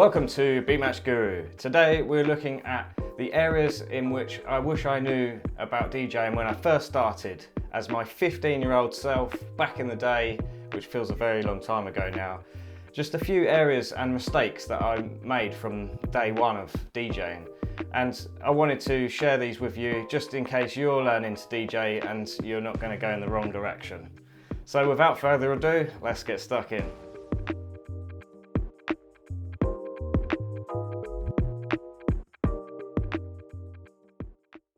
Welcome to Beatmatch Guru. Today we're looking at the areas in which I wish I knew about DJing when I first started as my 15-year-old self back in the day, which feels a very long time ago now. Just a few areas and mistakes that I made from day one of DJing. And I wanted to share these with you just in case you're learning to DJ and you're not going to go in the wrong direction. So without further ado, let's get stuck in.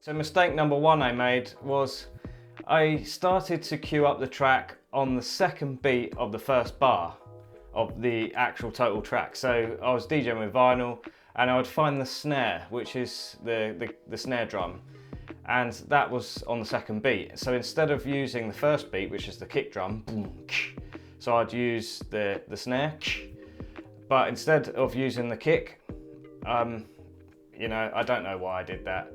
So mistake number one I made was I started to cue up the track on the second beat of the first bar of the actual total track. So I was DJing with vinyl and I would find the snare, which is the snare drum, and that was on the second beat. So instead of using the first beat, which is the kick drum, so I'd use the snare, but instead of using the kick, you know, I don't know why I did that.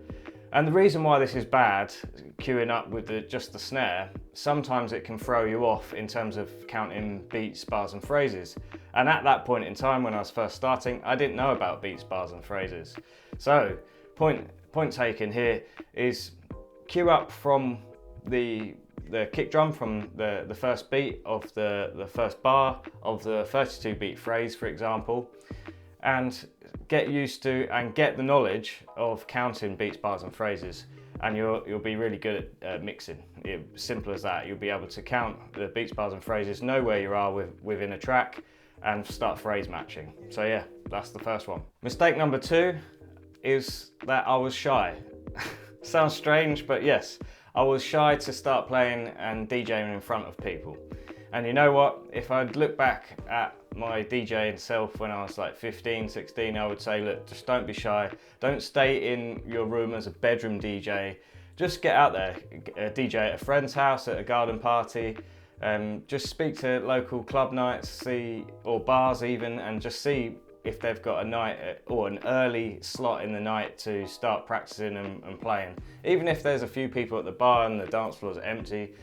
And the reason why this is bad, queuing up with just the snare, sometimes it can throw you off in terms of counting beats, bars and phrases. And at that point in time when I was first starting, I didn't know about beats, bars and phrases. So point taken here is cue up from the kick drum from the first beat of the first bar of the 32 beat phrase, for example, and get used to and get the knowledge of counting beats, bars and phrases, and you'll be really good at mixing. Simple as that. You'll be able to count the beats, bars and phrases, know where you are within a track and start phrase matching. So yeah, that's the first one. Mistake number two is that I was shy. Sounds strange, but yes, I was shy to start playing and DJing in front of people. And you know what, if I'd look back at my DJing self when I was like 15, 16, I would say, look, just don't be shy. Don't stay in your room as a bedroom DJ. Just get out there, DJ at a friend's house, at a garden party. Just speak to local club nights, or bars even, and just see if they've got a night or an early slot in the night to start practicing and playing. Even if there's a few people at the bar and the dance floor's empty,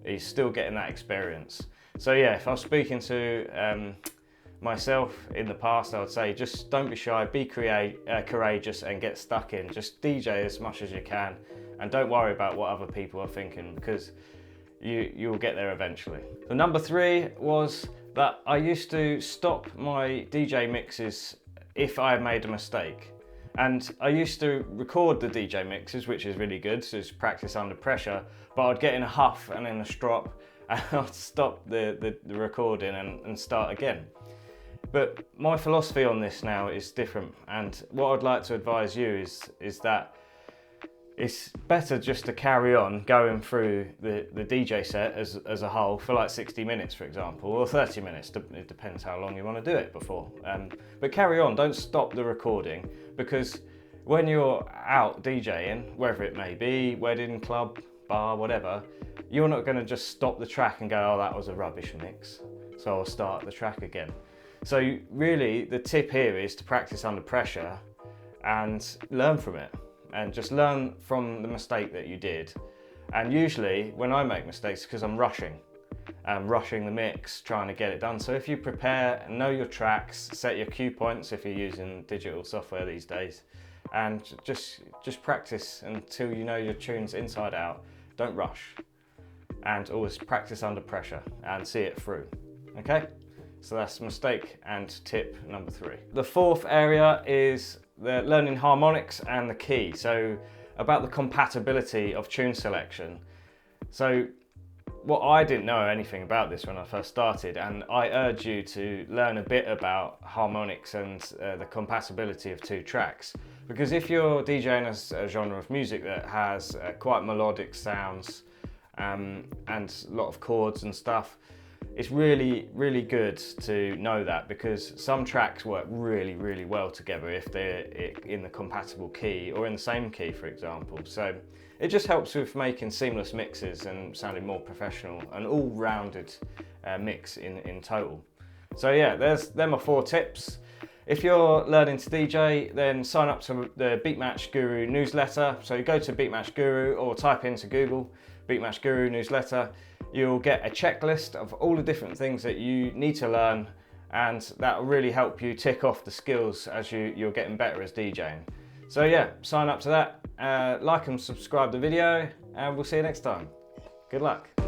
you're still getting that experience. So yeah, if I was speaking to myself in the past, I would say just don't be shy, be courageous and get stuck in. Just DJ as much as you can and don't worry about what other people are thinking, because you'll get there eventually. The number three was that I used to stop my DJ mixes if I made a mistake. And I used to record the DJ mixes, which is really good, so it's practice under pressure, but I'd get in a huff and in a strop and I'd stop the recording and start again. But my philosophy on this now is different, and what I'd like to advise you is that it's better just to carry on going through the DJ set as a whole for like 60 minutes, for example, or 30 minutes, it depends how long you want to do it before. But carry on, don't stop the recording, because when you're out DJing, wherever it may be, wedding, club, bar, whatever, you're not going to just stop the track and go, oh, that was a rubbish mix, so I'll start the track again. So really, the tip here is to practice under pressure and learn from it, and just learn from the mistake that you did. And usually, when I make mistakes, because I'm rushing the mix, trying to get it done. So if you prepare, know your tracks, set your cue points if you're using digital software these days, and just practice until you know your tunes inside out. Don't rush, and always practice under pressure and see it through. Okay? So that's mistake and tip number three. The fourth area is the learning harmonics and the key. So about the compatibility of tune selection. So what I didn't know anything about this when I first started, and I urge you to learn a bit about harmonics and the compatibility of two tracks. Because if you're DJing a genre of music that has quite melodic sounds and a lot of chords and stuff, it's really, really good to know that, because some tracks work really, really well together if they're in the compatible key or in the same key, for example. So it just helps with making seamless mixes and sounding more professional, an all-rounded mix in total. So yeah, them are 4 tips. If you're learning to DJ, then sign up to the Beatmatch Guru newsletter. So you go to Beatmatch Guru or type into Google Beatmatch Guru newsletter. You'll get a checklist of all the different things that you need to learn and that will really help you tick off the skills as you're getting better as DJing. So yeah, sign up to that, like and subscribe the video, and we'll see you next time. Good luck.